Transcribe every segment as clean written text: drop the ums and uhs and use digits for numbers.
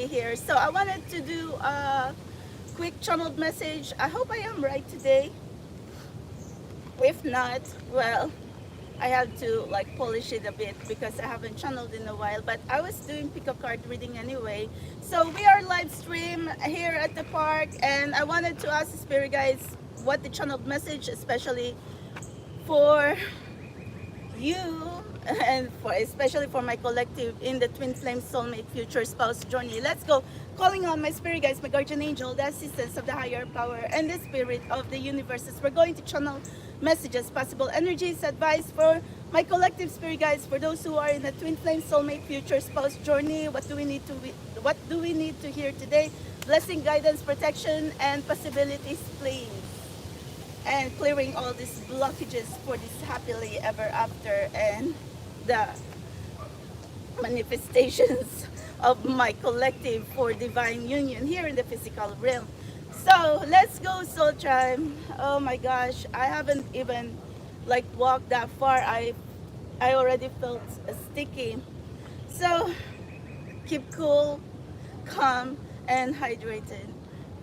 Melody here. So I wanted to do a quick channeled message. I hope I am right today. If not, well, I have to like polish it a bit because I haven't channeled in a while. But I was doing pick a card reading anyway. So we are live stream here at the park, and I wanted to ask the spirit guides what the channeled message, especially for you and for especially for my collective in the twin flame soulmate future spouse journey. Let's go. Calling on my spirit guides, my guardian angel, the assistance of the higher power and the spirit of the universes. We're going to channel messages, possible energies, advice for my collective spirit guides, for those who are in the twin flame soulmate future spouse journey. What do we need to hear today? Blessing, guidance, protection, and possibilities, please. And clearing all these blockages for this happily ever after and the manifestations of my collective for divine union here in the physical realm. So let's go, soul tribe. Oh my gosh, I haven't even like walked that far. I already felt sticky. So keep cool, calm, and hydrated.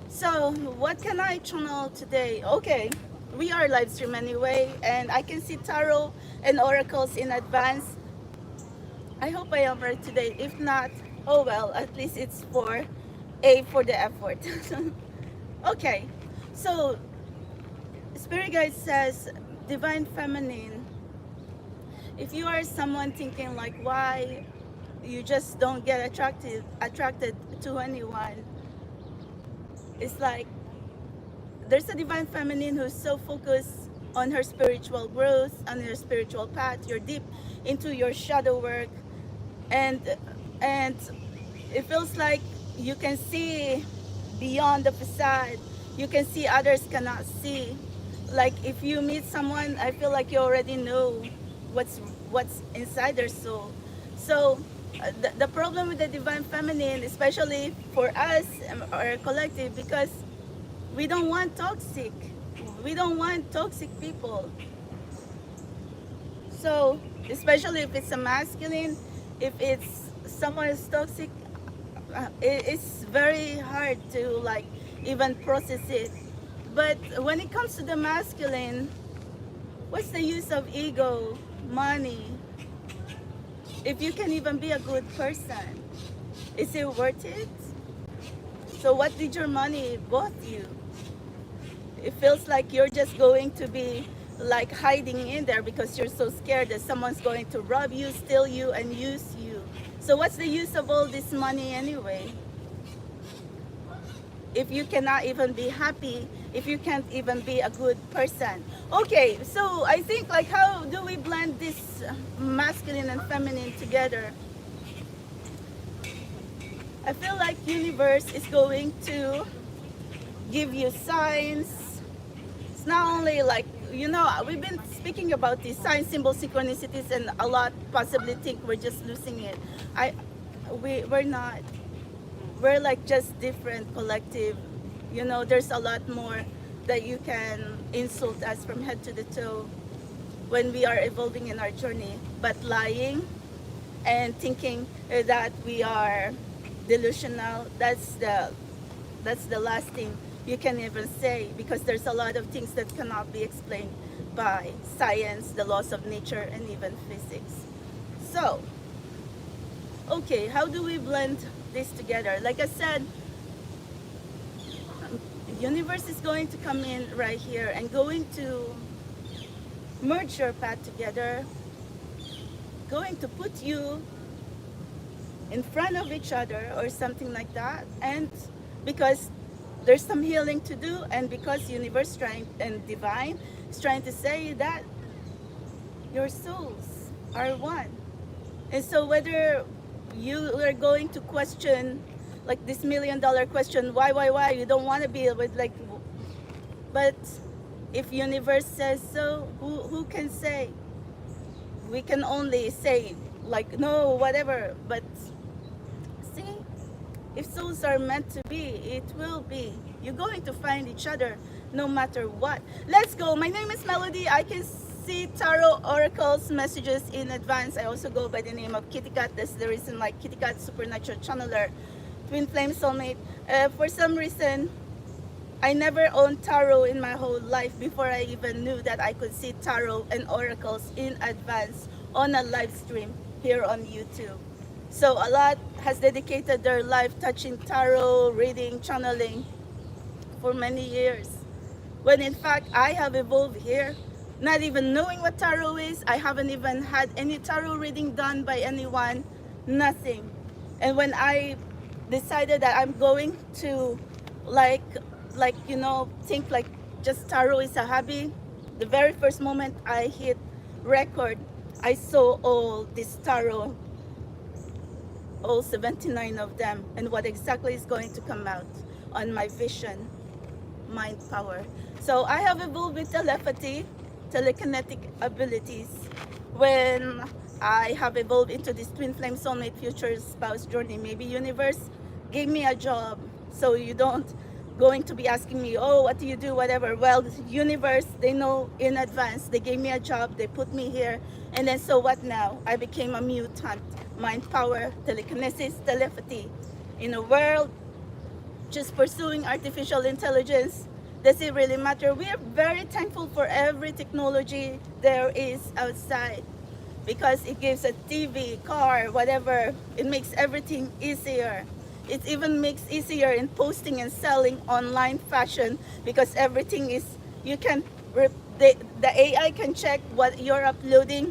So what can I channel today? Okay, we are live stream anyway, and I can see tarot and oracles in advance. I hope I am right today. If not, oh well, at least it's for the effort. Okay, so spirit guide says divine feminine. If you are someone thinking like why you just don't get attracted to anyone, it's like there's a divine feminine who's so focused on her spiritual growth, on her spiritual path. You're deep into your shadow work, and it feels like you can see beyond the facade. You can see others cannot see. Like if you meet someone, I feel like you already know what's inside their soul. So the problem with the divine feminine, especially for us, our collective, because we don't want toxic. We don't want toxic people. So especially if it's a masculine, if it's someone is toxic, it's very hard to like even process it. But when it comes to the masculine, what's the use of ego, money, if you can even be a good person? Is it worth it? So what did your money bought you? It feels like you're just going to be like hiding in there because you're so scared that someone's going to rob you, steal you, and use you. So what's the use of all this money anyway? If you cannot even be happy, if you can't even be a good person. Okay, so I think like how do we blend this masculine and feminine together? I feel like universe is going to give you signs. It's not only like, you know, we've been speaking about these signs, symbols, synchronicities, and a lot possibly think we're just losing it. We're not. We're like just different collective. You know, there's a lot more that you can insult us from head to the toe when we are evolving in our journey. But lying and thinking that we are delusional, that's the last thing you can even say, because there's a lot of things that cannot be explained by science, the laws of nature, and even physics. So, okay, how do we blend this together? Like I said, universe is going to come in right here and going to merge your path together, going to put you in front of each other or something like that. And because there's some healing to do, and because universe trying and divine is trying to say that your souls are one. And so whether you are going to question like this $1 million question, why you don't want to be with like, but if universe says so, who can say? We can only say like no, whatever. But see, if souls are meant to be, it will be. You're going to find each other no matter what. Let's go. My name is Melody. I can see tarot oracles messages in advance. I also go by the name of Kitty Cat. That's the reason, like Kitty Cat Supernatural Channeler. Twinflame Soulmate. For some reason, I never owned tarot in my whole life before I even knew that I could see tarot and oracles in advance on a live stream here on YouTube. So a lot has dedicated their life touching tarot, reading, channeling for many years. When in fact, I have evolved here, not even knowing what tarot is. I haven't even had any tarot reading done by anyone, nothing. And when I decided that I'm going to like think like just tarot is a hobby, the very first moment I hit record, I saw all this tarot, all 79 of them, and what exactly is going to come out on my vision, mind power. So I have evolved with telepathy, telekinetic abilities. When I have evolved into this twin flame soulmate future spouse journey, maybe universe gave me a job. So you don't going to be asking me, oh, what do you do, whatever. Well, the universe, they know in advance. They gave me a job, they put me here, and then so what now? I became a mutant. Mind power, telekinesis, telepathy. In a world just pursuing artificial intelligence, does it really matter? We are very thankful for every technology there is outside, because it gives a TV, car, whatever. It makes everything easier. It even makes easier in posting and selling online fashion, because everything is, you can, the AI can check what you're uploading.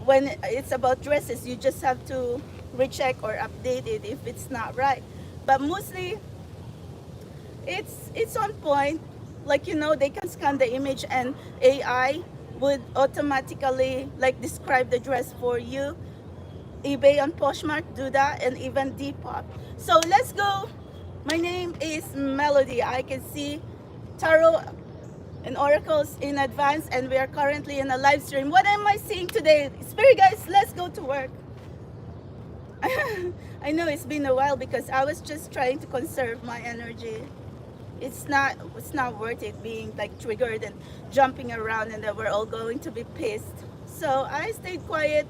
When it's about dresses, you just have to recheck or update it if it's not right. But mostly, it's on point. Like, you know, they can scan the image and AI would automatically like describe the dress for you. eBay and Poshmark do that, and even Depop. So let's go. My name is Melody. I can see tarot and oracles in advance, and we are currently in a live stream. What am I seeing today? Spirit guys, let's go to work. I know it's been a while because I was just trying to conserve my energy. It's not worth it being like triggered and jumping around, and that we're all going to be pissed. So I stayed quiet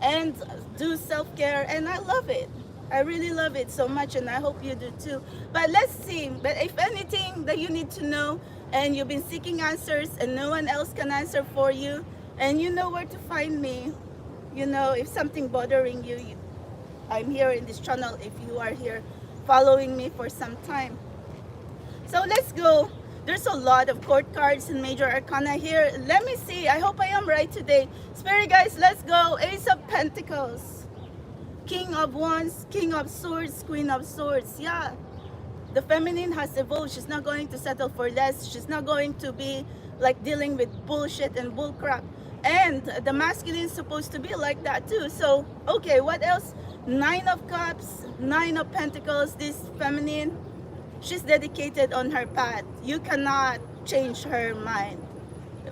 and do self-care, and I love it. I really love it so much, and I hope you do too. But let's see. But if anything that you need to know, and you've been seeking answers and no one else can answer for you, and you know where to find me. You know, if something bothering you, I'm here in this channel if you are here following me for some time. So let's go. There's a lot of court cards and major arcana here. Let me see. I hope I am right today. Spirit guys, let's go. Ace of Pentacles, King of Wands, King of Swords, Queen of Swords. Yeah, the feminine has evolved. She's not going to settle for less. She's not going to be like dealing with bullshit and bullcrap. And the masculine is supposed to be like that too. So, okay, what else? Nine of Cups, Nine of Pentacles. This feminine, she's dedicated on her path. You cannot change her mind.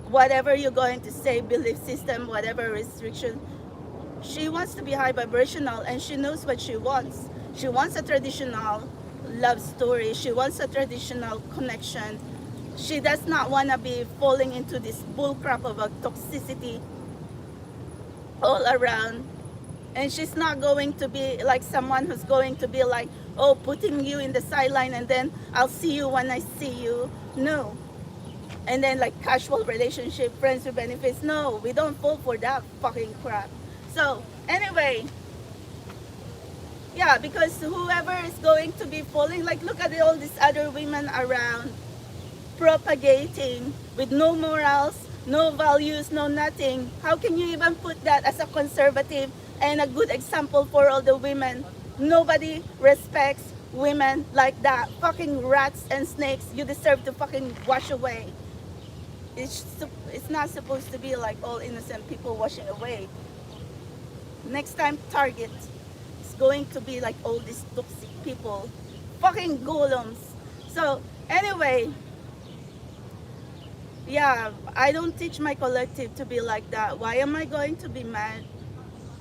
Whatever you're going to say, belief system, whatever restriction, she wants to be high vibrational, and she knows what she wants. She wants a traditional love story. She wants a traditional connection. She does not want to be falling into this bullcrap of a toxicity all around. And she's not going to be like someone who's going to be like, oh, putting you in the sideline and then I'll see you when I see you. No. And then like casual relationship, friends with benefits. No, we don't fall for that fucking crap. So anyway, yeah, because whoever is going to be falling, like look at all these other women around propagating with no morals, no values, no nothing. How can you even put that as a conservative and a good example for all the women? Nobody respects women like that. Fucking rats and snakes, you deserve to fucking wash away. It's not supposed to be like all innocent people washing away. Next time, target is going to be like all these toxic people. Fucking golems. So anyway, yeah, I don't teach my collective to be like that. Why am I going to be mad?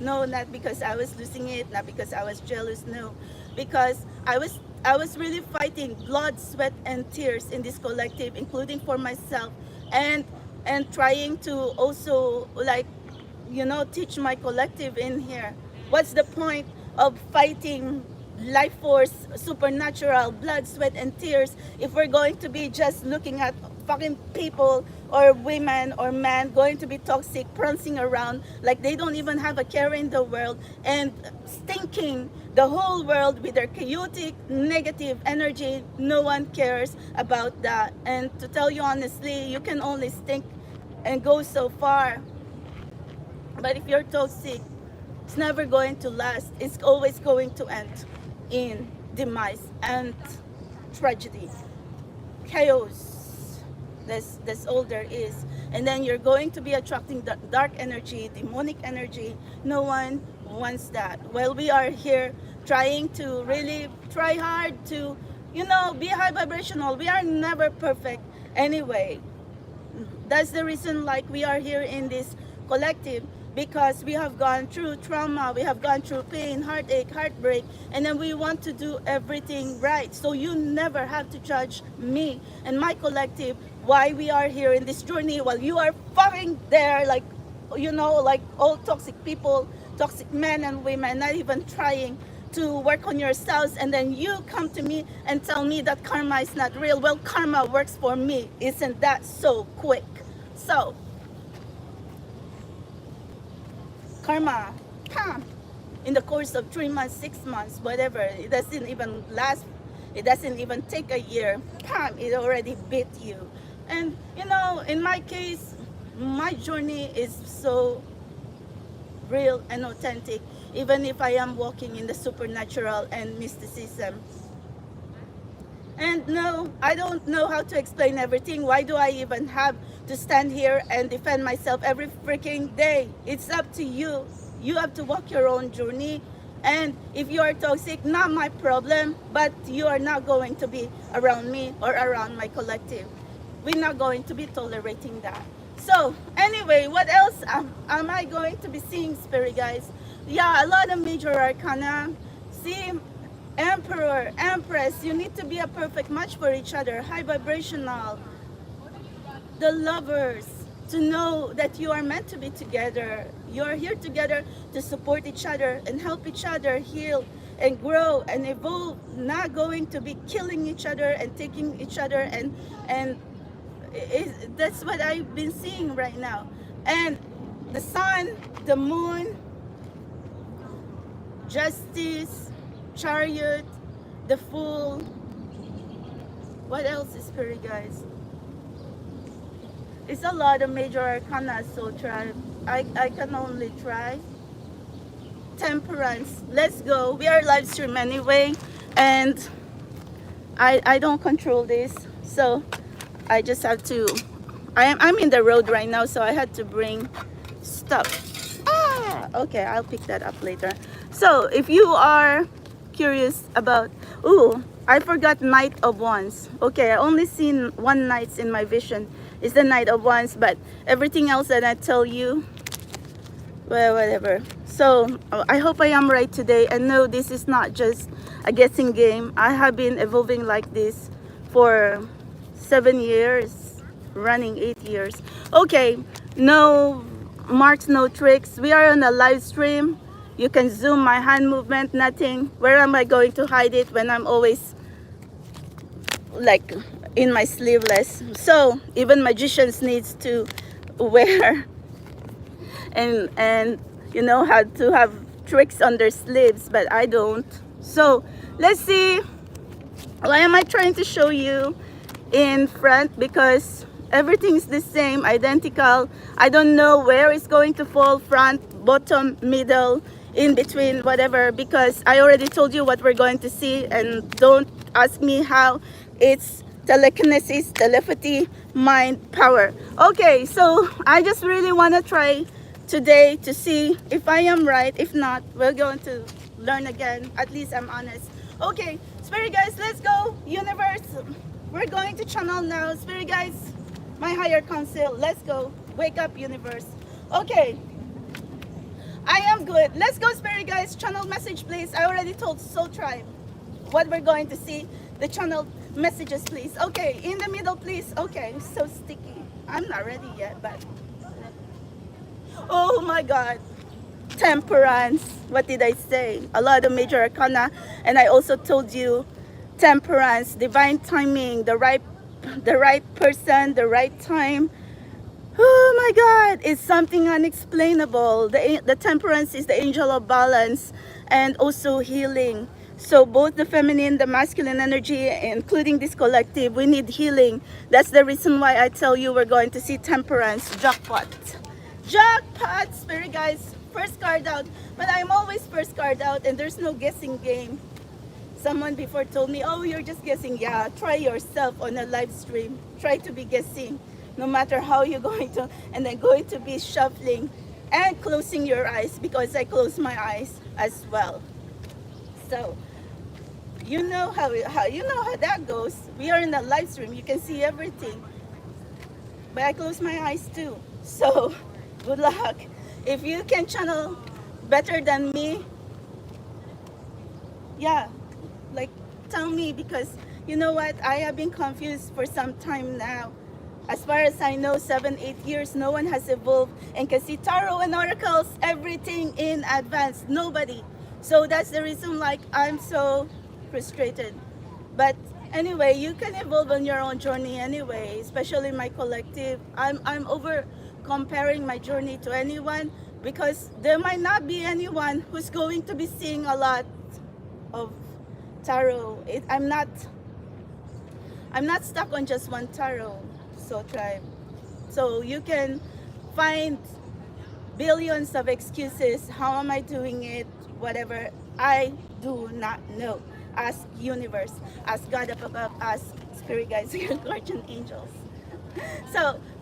No, not because I was losing it, not because I was jealous, no. Because I was really fighting blood, sweat, and tears in this collective, including for myself, and trying to also like, you know, teach my collective in here. What's the point of fighting life force, supernatural, blood, sweat, and tears, if we're going to be just looking at fucking people or women or men going to be toxic, prancing around like they don't even have a care in the world and stinking the whole world with their chaotic, negative energy. No one cares about that. And to tell you honestly, you can only stink and go so far. But if you're toxic, it's never going to last. It's always going to end in demise and tragedy, chaos. That's all there is. And then you're going to be attracting dark energy, demonic energy. No one wants that. Well, we are here trying to really try hard to, be high vibrational. We are never perfect anyway. That's the reason like we are here in this collective, because we have gone through trauma, we have gone through pain, heartache, heartbreak, and then we want to do everything right. So you never have to judge me and my collective why we are here in this journey while you are fucking there like, like all toxic people, toxic men and women, not even trying to work on yourselves, and then you come to me and tell me that karma is not real. Well, karma works for me. Isn't that so quick? So, karma, in the course of 3 months, 6 months, whatever, it doesn't even last, it doesn't even take a year, it already bit you. And, in my case, my journey is so real and authentic, even if I am walking in the supernatural and mysticism. And no, I don't know how to explain everything. Why do I even have to stand here and defend myself every freaking day? It's up to you. You have to walk your own journey. And if you are toxic, not my problem, but you are not going to be around me or around my collective. We're not going to be tolerating that. So anyway, what else am I going to be seeing, spirit guys? Yeah, a lot of major arcana. See, Emperor, Empress, you need to be a perfect match for each other. High vibrational. The lovers, to know that you are meant to be together. You are here together to support each other and help each other heal and grow and evolve. Not going to be killing each other and taking each other, and that's what I've been seeing right now. And the sun, the moon, justice, chariot, the fool. What else is spirit guys? It's a lot of major arcana, so try. I can only try. Temperance. Let's go. We are live stream anyway, and I don't control this, so I just have to. I'm in the road right now, so I had to bring stuff. Okay, I'll pick that up later. So if you are curious about, I forgot Knight of Wands. Okay, I only seen one knight in my vision. It's the Knight of Wands, but everything else that I tell you, well, whatever. So I hope I am right today. And no, this is not just a guessing game. I have been evolving like this for 7 years, running 8 years. Okay, no marks, no tricks. We are on a live stream. You can zoom my hand movement, nothing. Where am I going to hide it when I'm always like in my sleeveless? So even magicians needs to wear and how to have tricks on their sleeves, but I don't. So let's see. Why am I trying to show you in front? Because everything's the same, identical. I don't know where it's going to fall, front, bottom, middle, in between, whatever, because I already told you what we're going to see, and don't ask me how. It's telekinesis, telepathy, mind, power. Okay, so I just really want to try today to see if I am right. If not, we're going to learn again. At least I'm honest. Okay, spirit guys, let's go. Universe, we're going to channel now. Spirit guys, my higher council, let's go. Wake up, universe. Okay, I am good. Let's go, spirit guys. Channel message, please. I already told Soul Tribe what we're going to see. The channel messages, please. Okay, in the middle, please. Okay, so sticky. I'm not ready yet, but oh my God. temperance. What did I say? A lot of major arcana, and I also told you temperance, divine timing, the right person, the right time. Oh my God, it's something unexplainable. The temperance is the angel of balance and also healing. So both the feminine, the masculine energy, including this collective, we need healing. That's the reason why I tell you we're going to see temperance, jackpot. Jackpot, spirit guys, first card out. But I'm always first card out and there's no guessing game. Someone before told me, oh, you're just guessing. Yeah, try yourself on a live stream. Try to be guessing, no matter how you're going to, and then going to be shuffling and closing your eyes, because I close my eyes as well. So you know how that goes. We are in a live stream. You can see everything, but I close my eyes too. So good luck. If you can channel better than me, yeah, like tell me, because you know what, I have been confused for some time now. As far as I know, 7-8 years, no one has evolved and can see tarot and oracles, everything in advance. Nobody. So that's the reason like I'm so frustrated. But anyway, you can evolve on your own journey anyway, especially my collective. I'm over comparing my journey to anyone, because there might not be anyone who's going to be seeing a lot of tarot. I'm not stuck on just one tarot. So tribe. So you can find billions of excuses. How am I doing it? Whatever. I do not know. Ask universe. Ask God up above. Ask spirit guides, your guardian angels.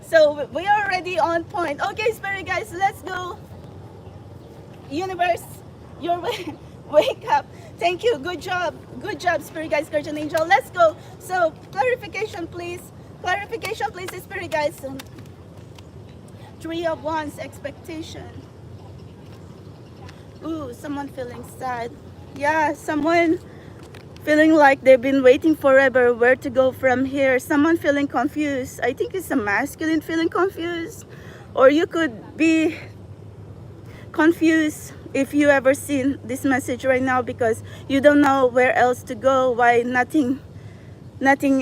So we are already on point. Okay, spirit guys, let's go. Universe, you're wake up. Thank you. Good job. Good job, spirit guides, guardian angel. Let's go. So clarification, please. Clarification, please, spirit guides. 3 of Wands, expectation. Ooh, someone feeling sad. Yeah, someone feeling like they've been waiting forever, where to go from here. Someone feeling confused. I think it's a masculine feeling confused. Or you could be confused if you ever seen this message right now, because you don't know where else to go, why nothing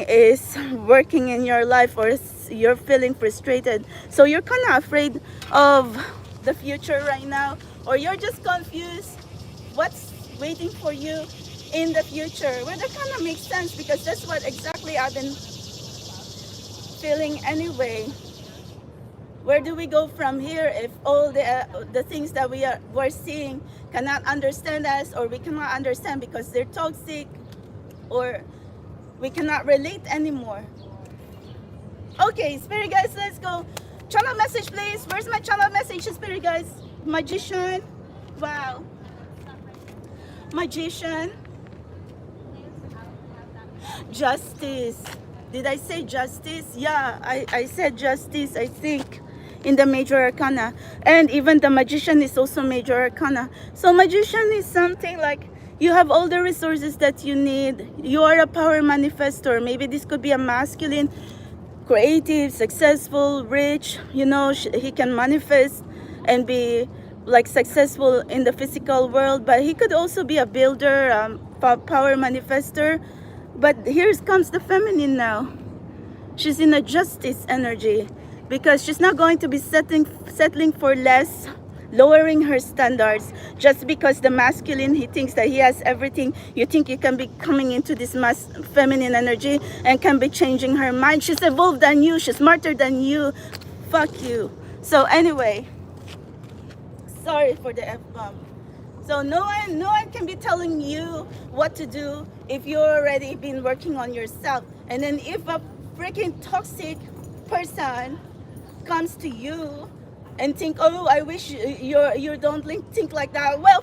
is working in your life, or you're feeling frustrated. So you're kind of afraid of the future right now, or you're just confused what's waiting for you in the future. Well, that kind of makes sense, because that's what exactly I've been feeling anyway. Where do we go from here if all the things that we're seeing cannot understand us, or we cannot understand because they're toxic, or we cannot relate anymore? Okay, spirit guys, let's go. Channel message, please. Where's my channel message, spirit guys? Magician. Wow. Magician. Justice. Did I say justice? Yeah, I said justice, I think, in the major arcana. And even the magician is also major arcana. So magician is something like you have all the resources that you need. You are a power manifestor. Maybe this could be a masculine, creative, successful, rich. You know, he can manifest and be like successful in the physical world, but he could also be a builder, power manifestor. But here comes the feminine now. She's in a justice energy, because she's not going to be settling for less, lowering her standards just because the masculine, he thinks that he has everything. You think you can be coming into this feminine energy and can be changing her mind. She's evolved than you, she's smarter than you. Fuck you. So anyway, sorry for the F-bomb. So no one can be telling you what to do if you're already been working on yourself. And then if a freaking toxic person comes to you and think, oh, I wish you don't think like that, well,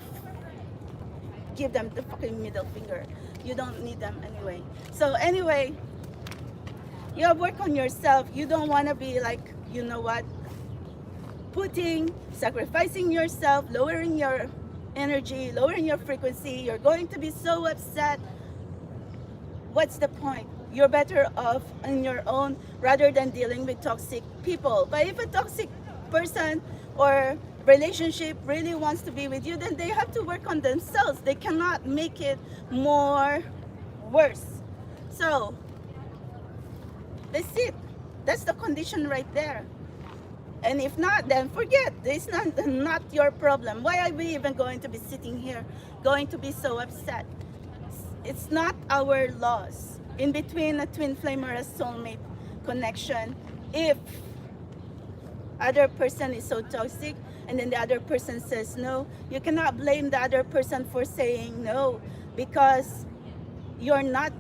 give them the fucking middle finger. You don't need them anyway. So anyway, you have work on yourself. You don't want to be like, you know what, sacrificing yourself, lowering your energy, lowering your frequency. You're going to be so upset. What's the point? You're better off on your own rather than dealing with toxic people. But if a toxic person or relationship really wants to be with you, then they have to work on themselves. They cannot make it more worse. So that's it. That's the condition right there. And if not, then forget. It's not your problem. Why are we even going to be sitting here, going to be so upset? It's not our loss. In between a twin flame or a soulmate connection, if other person is so toxic and then the other person says no, you cannot blame the other person for saying no, because you're not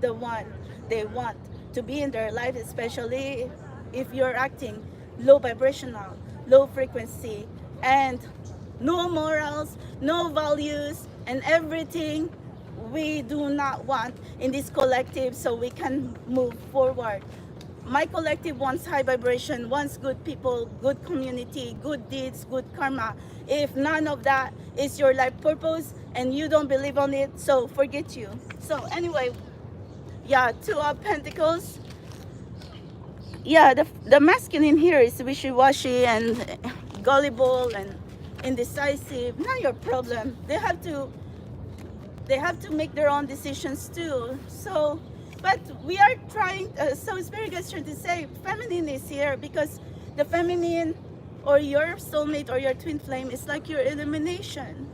the one they want to be in their life, especially if you're acting low vibrational, low frequency, and no morals, no values, and everything we do not want in this collective so we can move forward. My collective wants high vibration, wants good people, good community, good deeds, good karma. If none of that is your life purpose and you don't believe on it, so forget you. So anyway, yeah, Two of Pentacles. Yeah, the masculine here is wishy-washy and gullible and indecisive. Not your problem. They have to make their own decisions too. So, but we are trying, so Spirit is trying to say feminine is here, because the feminine or your soulmate or your twin flame is like your illumination,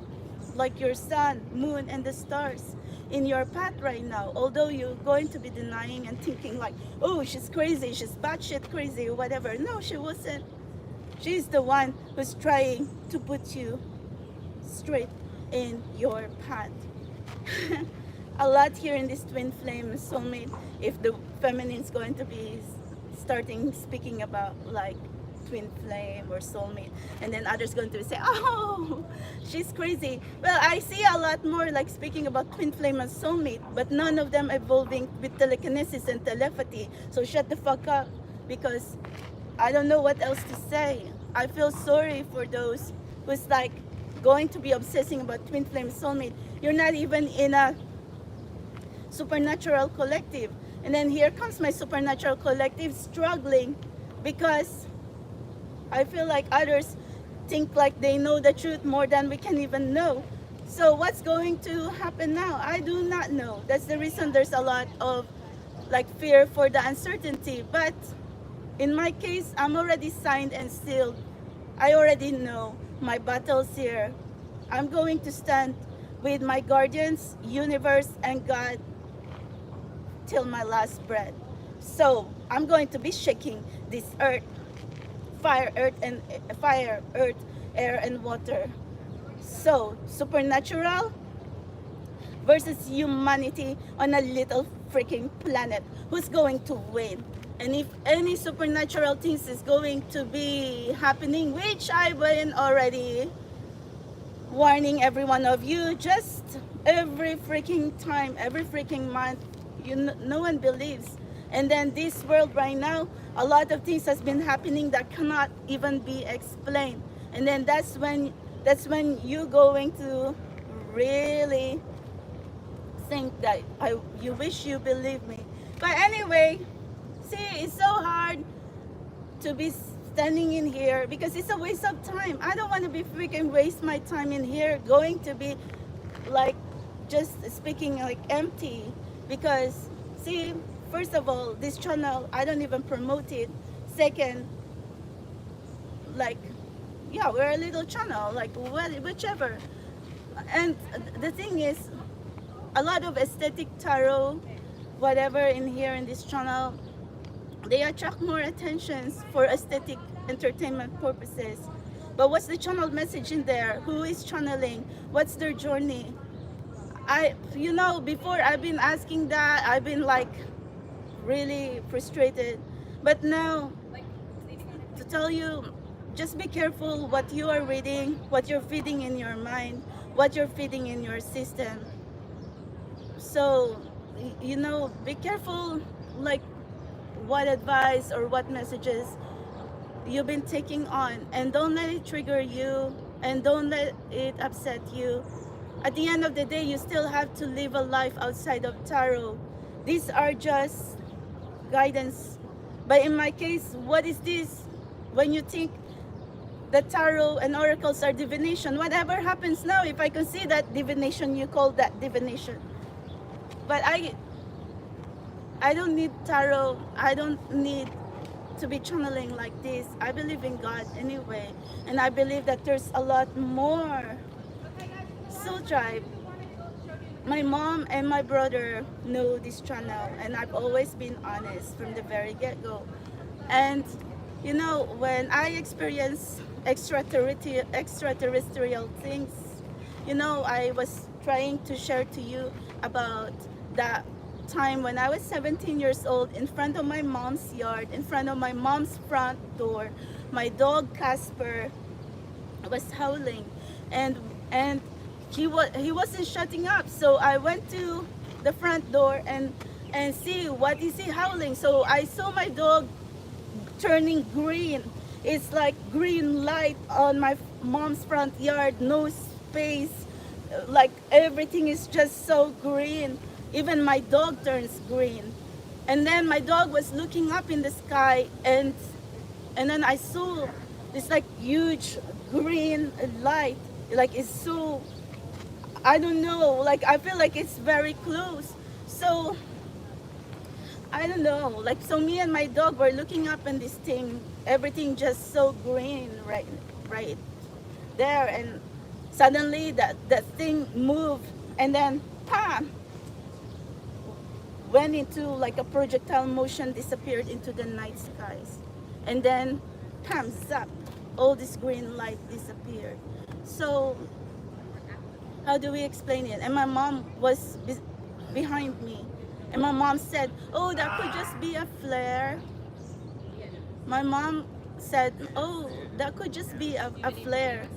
like your sun, moon, and the stars in your path right now. Although you're going to be denying and thinking like, oh, she's crazy, she's batshit crazy or whatever. No, she wasn't. She's the one who's trying to put you straight in your path. A lot here in this twin flame soulmate, if the feminine is going to be starting speaking about like twin flame or soulmate, and then others going to say, oh, she's crazy. Well, I see a lot more like speaking about twin flame and soulmate, but none of them evolving with telekinesis and telepathy. So shut the fuck up, because I don't know what else to say. I feel sorry for those who's like going to be obsessing about twin flame soulmate. You're not even in a supernatural collective, and then here comes my supernatural collective struggling because I feel like others think like they know the truth more than we can even know. So what's going to happen now? I do not know. That's the reason there's a lot of like fear for the uncertainty. But in my case, I'm already signed and sealed. I already know my battles here. I'm going to stand with my guardians, universe, and God till my last breath. So I'm going to be shaking this earth, fire, earth, air, and water. So supernatural versus humanity on a little freaking planet. Who's going to win? And if any supernatural things is going to be happening, which I've been already warning every one of you, just every freaking time, every freaking month, no one believes. And then this world right now, a lot of things has been happening that cannot even be explained. And then that's when you're going to really think that you wish you believe me. But anyway, see, it's so hard to be standing in here because it's a waste of time. I don't want to be freaking waste my time in here going to be like just speaking like empty. Because see, first of all, this channel, I don't even promote it. Second, like, yeah, we're a little channel, like whichever. And the thing is, a lot of aesthetic tarot, whatever in here in this channel, they attract more attentions for aesthetic entertainment purposes. But what's the channel message in there? Who is channeling? What's their journey? Before I've been asking that, I've been like really frustrated. But now, to tell you, just be careful what you are reading, what you're feeding in your mind, what you're feeding in your system. So, be careful like what advice or what messages you've been taking on, and don't let it trigger you, and don't let it upset you. At the end of the day, you still have to live a life outside of tarot. These are just guidance. But in my case, what is this? When you think the tarot and oracles are divination. Whatever happens now, if I can see that divination, you call that divination. But I don't need tarot. I don't need to be channeling like this. I believe in God anyway, and I believe that there's a lot more. Soul Tribe, my mom and my brother know this channel, and I've always been honest from the very get-go. And you know, when I experience extraterrestrial things, you know, I was trying to share to you about that time when I was 17 years old, in front of my mom's yard, in front of my mom's front door. My dog Casper was howling, and he wasn't shutting up. So I went to the front door and see what is he howling. So I saw my dog turning green. It's like green light on my mom's front yard, no space, like everything is just so green. Even my dog turns green. And then my dog was looking up in the sky, and then I saw this like huge green light. Like it's so, I don't know, like I feel like it's very close. So I don't know, like, so me and my dog were looking up in this thing, everything just so green right there, and suddenly that thing moved, and then pam, went into like a projectile motion, disappeared into the night skies, and then pam, zap, all this green light disappeared. So how do we explain it? And my mom was behind me. And my mom said, oh, that could just be a flare. My mom said, oh, that could just be a flare.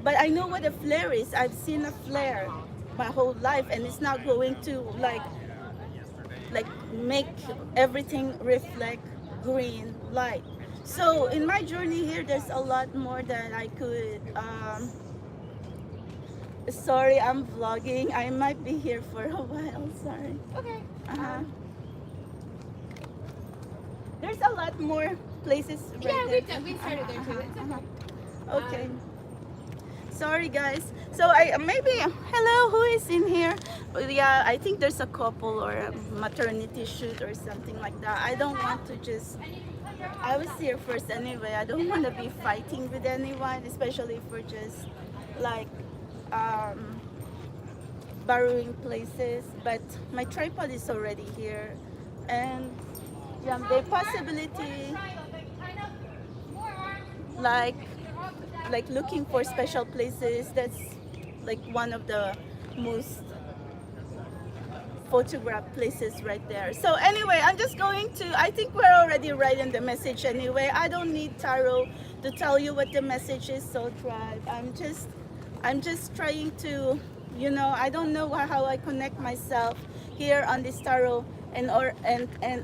But I know what a flare is. I've seen a flare my whole life, and it's not going to like make everything reflect green light. So in my journey here, there's a lot more that I could sorry, I'm vlogging. I might be here for a while. Sorry. Okay. There's a lot more places right Yeah, there. we started there too. It's okay. Okay. Sorry, guys. So I maybe hello, who is in here? Yeah, I think there's a couple or a maternity shoot or something like that. I don't want to just. I was here first anyway. I don't want to be fighting with anyone, especially for just like borrowing places. But my tripod is already here, and yeah, the possibility like looking for special places. That's like one of the most photographed places right there. So anyway, I'm just going to, I think we're already right in the message anyway. I don't need tarot to tell you what the message is, Soul Tribe. I'm just trying to, you know, I don't know how I connect myself here on this tarot and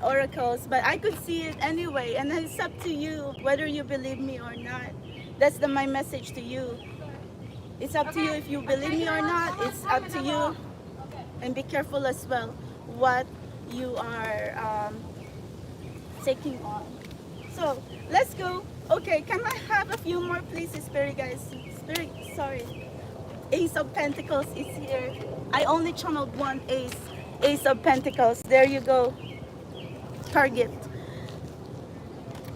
oracles, but I could see it anyway, and it's up to you whether you believe me or not. That's my message to you. It's up to you if you believe me or not. It's up to you. And be careful as well what you are taking on. So let's go. Okay, can I have a few more places, Spirit guys? Spirit, sorry. Ace of Pentacles is here. I only channeled one ace. Ace of Pentacles. There you go. Target.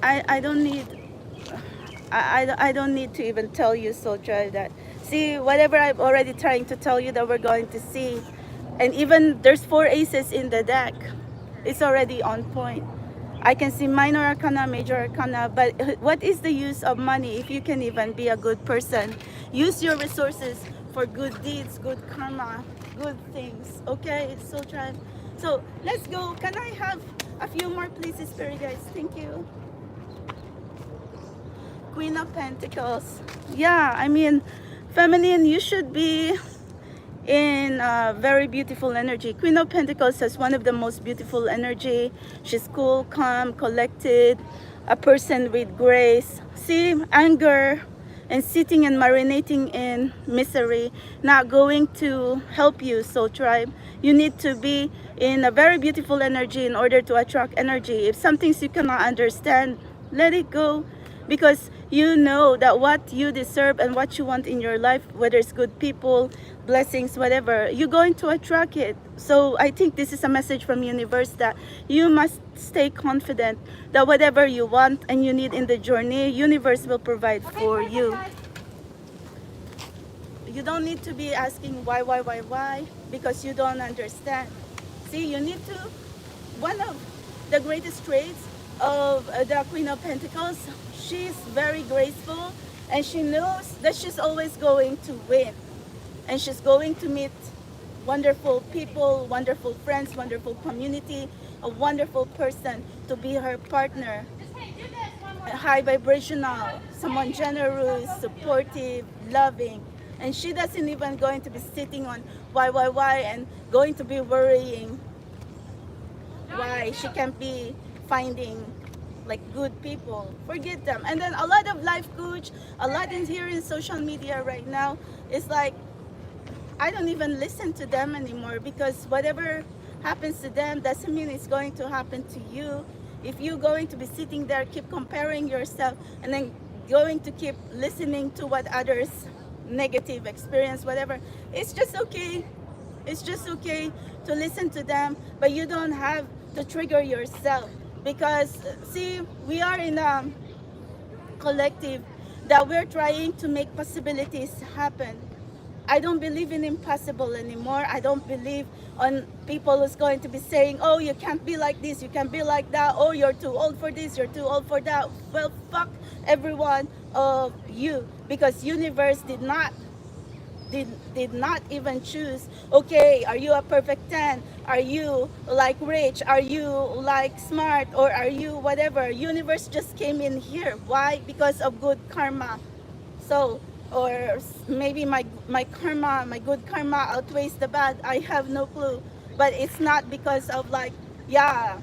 I don't need. I don't need to even tell you, so try that. See, whatever I'm already trying to tell you that we're going to see. And even there's 4 aces in the deck. It's already on point. I can see minor arcana, major arcana, but what is the use of money if you can even be a good person? Use your resources for good deeds, good karma, good things. Okay, so try. So let's go. Can I have a few more places, Spirit guys? Thank you. Queen of Pentacles. Yeah, I mean, feminine, you should be in very beautiful energy. Queen of Pentacles has one of the most beautiful energy. She's cool, calm, collected, a person with grace. See, anger and sitting and marinating in misery not going to help you, Soul Tribe. You need to be in a very beautiful energy in order to attract energy. If some things you cannot understand, let it go. because you know that what you deserve and what you want in your life, whether it's good people, blessings, whatever, you're going to attract it. So I think this is a message from universe that you must stay confident that whatever you want and you need in the journey, universe will provide for you. You don't need to be asking why, because you don't understand. See, you need to, one of the greatest traits of the Queen of Pentacles, she's very graceful and she knows that she's always going to win. And she's going to meet wonderful people, wonderful friends, wonderful community, a wonderful person to be her partner. High vibrational, someone generous, supportive, loving. And she doesn't even going to be sitting on why and going to be worrying why she can't be finding like good people. Forget them. And then a lot of life coach, a lot in here in social media right now, is like, I don't even listen to them anymore, because whatever happens to them doesn't mean it's going to happen to you. If you're going to be sitting there, keep comparing yourself, and then going to keep listening to what others negative experience, whatever, it's just okay. It's just okay to listen to them, but you don't have to trigger yourself, because see, we are in a collective that we're trying to make possibilities happen. I don't believe in impossible anymore. I don't believe on people who's going to be saying, oh, you can't be like this, you can't be like that, oh, you're too old for this, you're too old for that. Well, fuck every one of you, because universe did not even choose, okay, are you a perfect 10? Are you like rich? Are you like smart? Or are you whatever? Universe just came in here. Why? Because of good karma. So, or maybe my karma, my good karma outweighs the bad. I have no clue. But it's not because of like, yeah,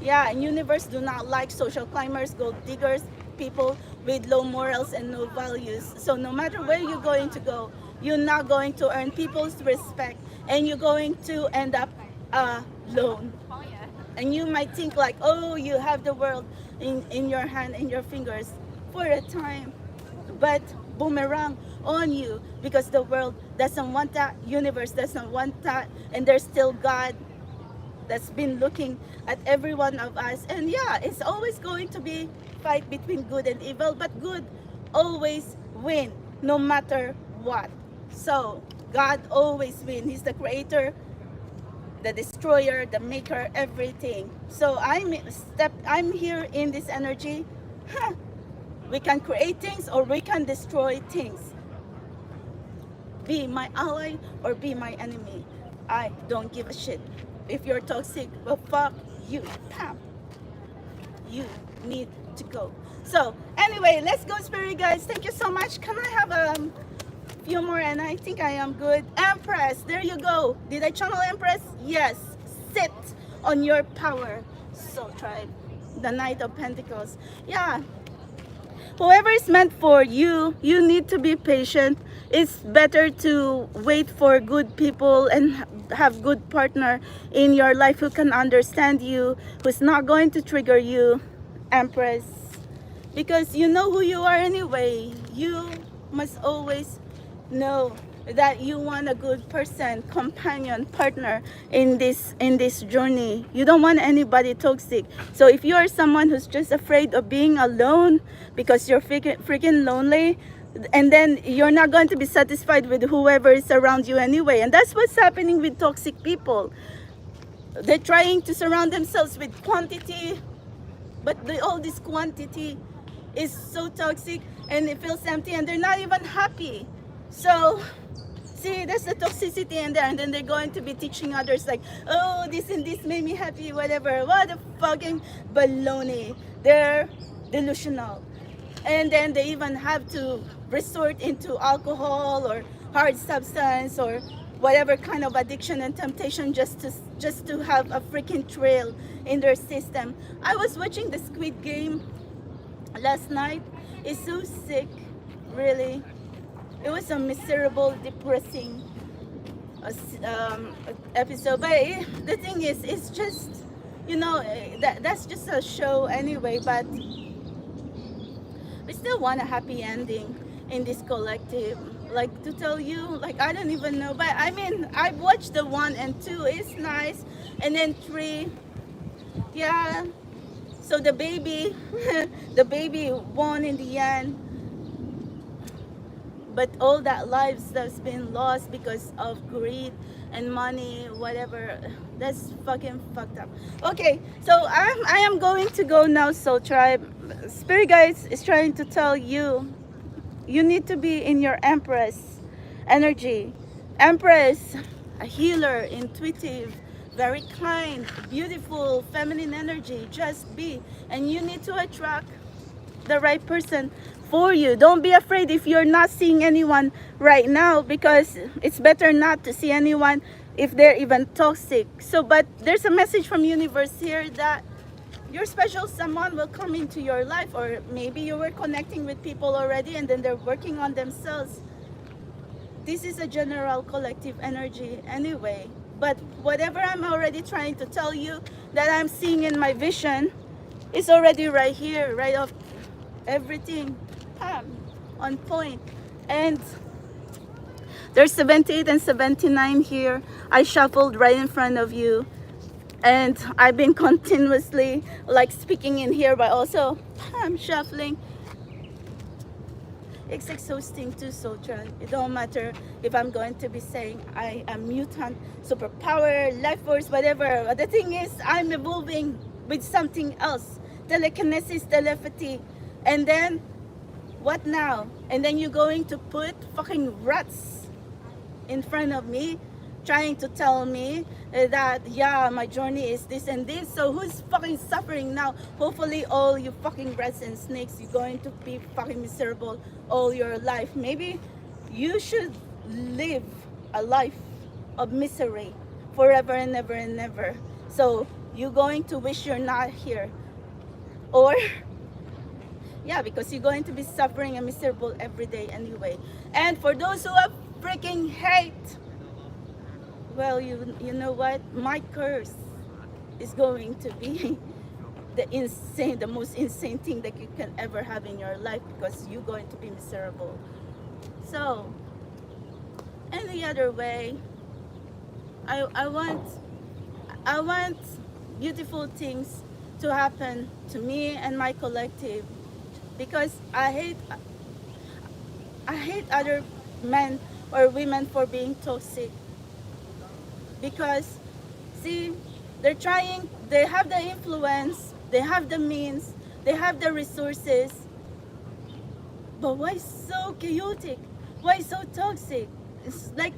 and universe do not like social climbers, gold diggers, people with low morals and no values. So no matter where you're going to go, you're not going to earn people's respect, and you're going to end up alone. And you might think like, oh, you have the world in your hand, in your fingers for a time, but boomerang on you, because the world doesn't want that, universe doesn't want that, and there's still God that's been looking at every one of us. And yeah, it's always going to be fight between good and evil, but good always win no matter what. So God always win. He's the creator, the destroyer, the maker, everything. So I'm here in this energy. We can create things or we can destroy things. Be my ally or be my enemy. I don't give a shit. If you're toxic, well, fuck you, Pam. You need to go. So anyway, let's go, spirit guys. Thank you so much. Can I have a few more? And I think I am good. Empress, there you go. Did I channel Empress? Yes. Sit on your power. So tribe, the Knight of Pentacles. Yeah. Whoever is meant for you, you need to be patient. It's better to wait for good people and have good partner in your life who can understand you, who's not going to trigger you, Empress. Because you know who you are anyway. You must always know that you want a good person, companion, partner in this journey. You don't want anybody toxic. So if you are someone who's just afraid of being alone because you're freaking lonely, and then you're not going to be satisfied with whoever is around you anyway. And that's what's happening with toxic people. They're trying to surround themselves with quantity, but all this quantity is so toxic and it feels empty, and they're not even happy. So see, there's the toxicity in there, and then they're going to be teaching others like, oh, this and this made me happy, whatever. What a fucking baloney. They're delusional. And then they even have to resort into alcohol or hard substance or whatever kind of addiction and temptation just to have a freaking trail in their system. I was watching the Squid Game last night. It's so sick, really. It was a miserable, depressing episode. But the thing is, it's just, you know, that's just a show anyway. But we still want a happy ending in this collective. Like to tell you, like I don't even know, but I mean I watched the 1 and 2. It's nice, and then 3. Yeah. So the baby, the baby won in the end. But all that lives that's been lost because of greed and money, whatever, that's fucking fucked up. Okay, so I am going to go now, Soul Tribe. Spirit Guides is trying to tell you, you need to be in your Empress energy. Empress, a healer, intuitive, very kind, beautiful, feminine energy. Just be. And you need to attract the right person for you. Don't be afraid if you're not seeing anyone right now, because it's better not to see anyone if they're even toxic. So, but there's a message from universe here that your special someone will come into your life, or maybe you were connecting with people already and then they're working on themselves. This is a general collective energy anyway. But whatever I'm already trying to tell you that I'm seeing in my vision is already right here, right off everything, on point. And there's 78 and 79 here. I shuffled right in front of you, and I've been continuously like speaking in here, but also I'm shuffling. It's exhausting too, Sotra. It don't matter if I'm going to be saying I am mutant, superpower, life force, whatever. But the thing is, I'm evolving with something else. Telekinesis, telepathy. And then, what now? And then you're going to put fucking rats in front of me, trying to tell me that, yeah, my journey is this and this. So who's fucking suffering now? Hopefully all you fucking rats and snakes, you're going to be fucking miserable all your life. Maybe you should live a life of misery forever and ever and ever. So you're going to wish you're not here. Or yeah, because you're going to be suffering and miserable every day anyway. And for those who have freaking hate, well, you know what? My curse is going to be the most insane thing that you can ever have in your life, because you're going to be miserable. So, any other way, I want beautiful things to happen to me and my collective, because I hate other men or women for being toxic. Because see, they have the influence, they have the means, they have the resources, but why so chaotic? Why so toxic? It's like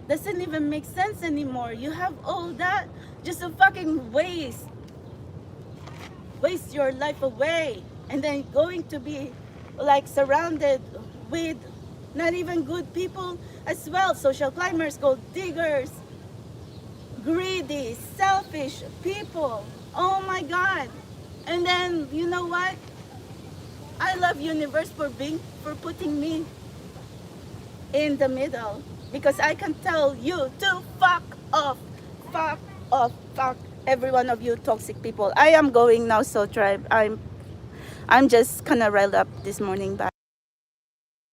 doesn't even make sense anymore. You have all that just to fucking waste your life away, and then going to be like surrounded with not even good people as well. Social climbers, gold diggers, greedy, selfish people. Oh my God. And then you know what? I love universe for putting me in the middle, because I can tell you to fuck off, fuck every one of you toxic people. I am going now, Soul Tribe. I'm just kind of riled up this morning. Bye.